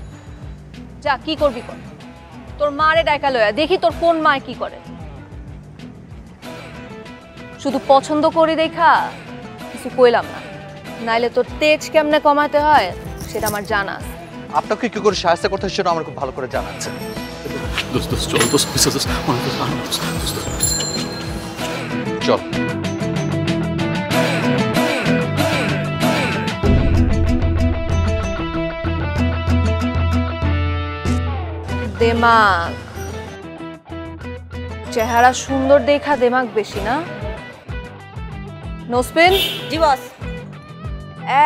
D: যা, কি করবি কর। তোর মারে ডাইকা লয়া দেখি তোর কোন মায় কি করে। শুধু পছন্দ করি দেখা কিছু কইলাম না, নাইলে তোর তেজ কেমনে কমাতে হয় সেটা আমার জানা আছে।
B: আপনাকে কি করে সাহায্য করতে হয় সেটা আমার খুব ভালো করে জানা আছে। চল।
D: দেমাগ, চেহারা সুন্দর দেখা দেমাগ বেশি না? নোসপিন,
N: জি বস।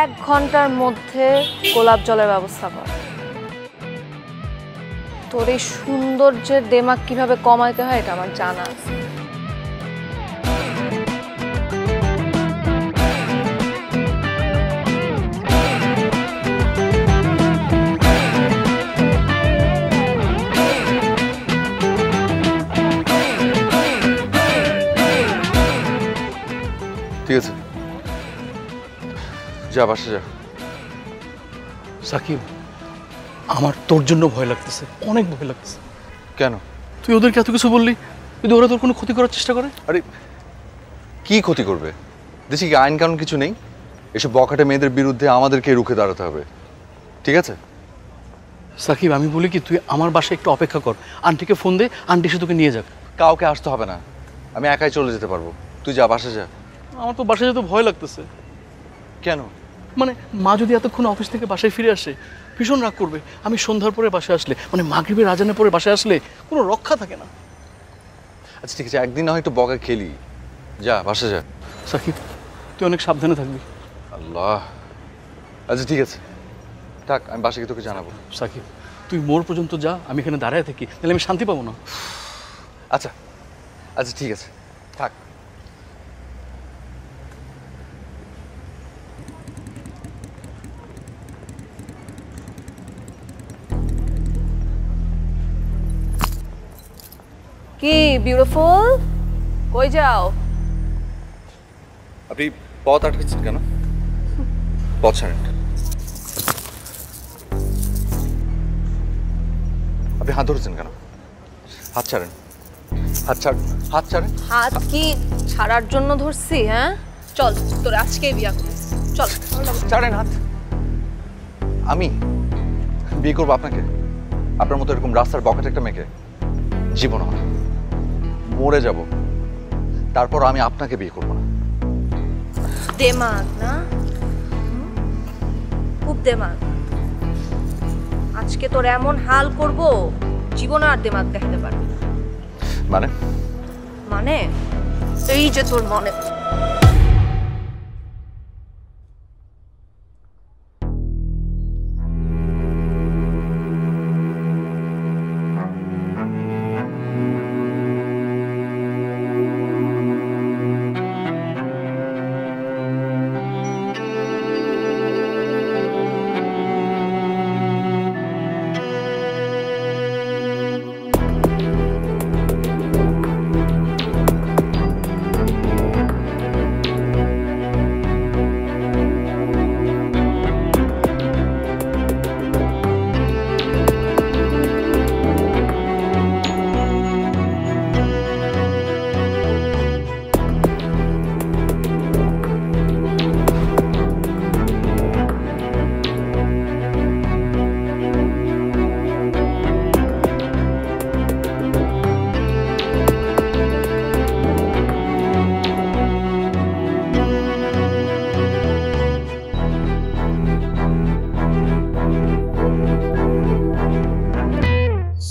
D: 1 ঘন্টার মধ্যে গোলাপ জলের ব্যবস্থা কর। তোর এই সৌন্দর্যের দেমাগ কিভাবে কমাইতে হয় এটা আমার জানা আছে।
B: ঠিক আছে, যা বাসা যা।
M: সাকিব, আমার তোর জন্য ভয় লাগতেছে, অনেক ভয় লাগতেছে।
B: কেন?
M: তুই ওদেরকে এত কিছু বললি, যদি ওরা তোর কোনো ক্ষতি করার চেষ্টা করে?
B: আরে কি ক্ষতি করবে? দেশে কি আইন কানুন কিছু নেই? এসব বখাটে মেয়েদের বিরুদ্ধে আমাদেরকে রুখে দাঁড়াতে হবে, ঠিক আছে?
M: সাকিব, আমি বলি কি, তুই আমার বাসায় একটু অপেক্ষা কর, আন্টিকে ফোন দে, আন্টি এসে তোকে নিয়ে যাক।
B: কাউকে আসতে হবে না, আমি একাই চলে যেতে পারবো। তুই যা, বাসা যা।
M: আমার তো বাসায় যেতে ভয় লাগতেছে।
B: কেন?
M: মানে মা যদি এতক্ষণ অফিস থেকে বাসায় ফিরে আসে, ভীষণ রাগ করবে। আমি সন্ধ্যার পরে বাসায় আসলে, মানে মাগরিবের আজানের পরে বাসায় আসলে কোনো রক্ষা থাকে না।
B: আচ্ছা ঠিক আছে, একদিন না হয় একটু বকা খেলি। যা, বাসা যা।
M: সাকিব, তুই অনেক সাবধানে থাকবি।
B: আল্লাহ। আচ্ছা ঠিক আছে, থাক, আমি বাসায় গিয়ে তোকে জানাবো।
M: সাকিব, তুই মোড় পর্যন্ত যা, আমি এখানে দাঁড়ায় থাকি, তাহলে আমি শান্তি পাবো না।
B: আচ্ছা আচ্ছা ঠিক আছে, থাক।
D: কি বিউটিফুল, কই যাও?
B: আপনি পথ আটকেছেন কেন? পথ ছাড়েন। আপনি হাত ধরেছেন কেন? হাত ছাড়েন, হাত ছাড়, হাত ছাড়েন।
D: হাত কি ছাড়ার জন্য ধরছি? হ্যাঁ চল, তোর আজকেই বিয়া করি, চল।
B: ছাড়েন হাত। আমি বিয়ে করবো আপনাকে? আপনার মতো এরকম রাস্তার বখাটে একটা মেয়েকে? জীবন হয়, মরে যাব, তারপর আমি আপনাকে বিয়ে করবো না।
D: দেমাগ না, খুব দেমাগ। আজকে তোর এমন হাল করব, জীবনে আর দেমাগ দেখাতে পারবি না।
B: মানে?
D: মানে এই যে তোর মনে।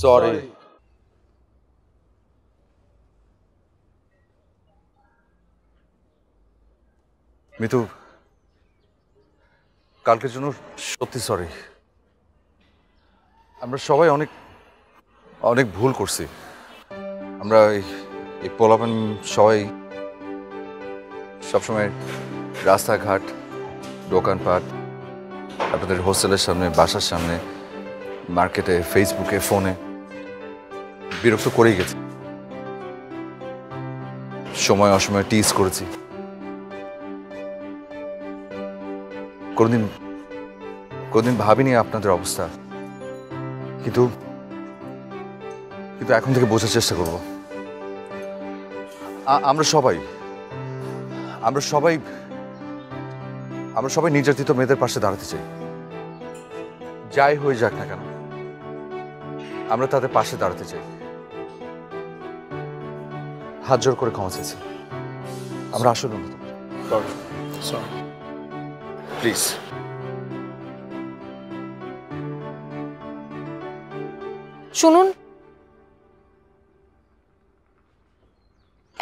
B: সরি। মিতু, কালকের জন্য সত্যি সরি। আমরা সবাই অনেক অনেক ভুল করছি। আমরা এই পোলাপান সবাই সবসময় রাস্তাঘাট, দোকানপাট, আপনাদের হোস্টেলের সামনে, বাসার সামনে, মার্কেটে, ফেসবুকে, ফোনে বিরক্ত করেই গেছে। সময় অসময় টিজ করেছি। কোনদিন ভাবিনি আপনাদের অবস্থা, কিন্তু এখন থেকে বোঝার চেষ্টা করব। আমরা সবাই নির্যাতিত মেয়েদের পাশে দাঁড়াতে চাই। যাই হয়ে যাক না কেন, আমরা তাদের পাশে দাঁড়াতে চাই। হাত জোর করে ক্ষমা চাইছি। আমরা আসলে প্লিজ।
D: শুনুন,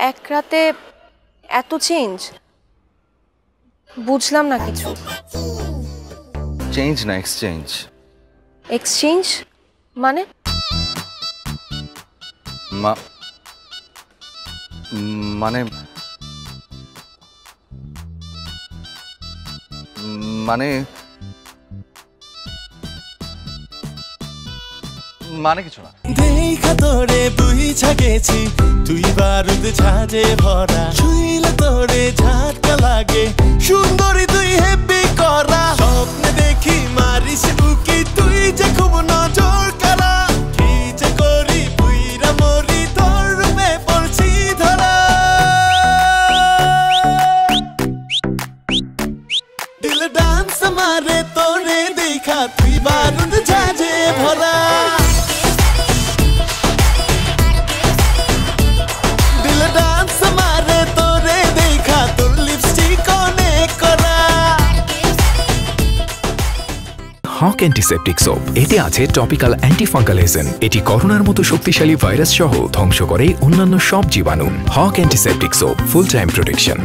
D: এক রাতে এত চেঞ্জ, বুঝলাম না কিছু।
B: চেঞ্জ না, এক্সচেঞ্জ।
D: এক্সচেঞ্জ মানে?
B: মানে মানে মানে কিছু না।
F: দেখা তোরে বুঝা গেছি, তুই বারুদ ঝাঁজে ভরা, ছুঁইলে তোরে ঝাটকা লাগে, সুন্দরী তুই হেব্বি করা, স্বপ্নে দেখি মারিস বুকি, তুই যে খুব নজর কারা, কি যে করি পুইরা মরি তোর রূপে পর ডান্স মারে তোরে দেখা তুই বারুদ ঝাঁঝে ভরা দিল ডান্স মারে তোরে দেখা তোর লিপস্টিক অনেক করা
A: হক অ্যান্টিসেপটিক সোপ এতে আছে টপিক্যাল অ্যান্টিফাঙ্গাল এজেন্ট। এটি করোনার মতো শক্তিশালী ভাইরাস সহ ধ্বংস করে অন্যান্য সব জীবাণু। হক antiseptic soap full time protection.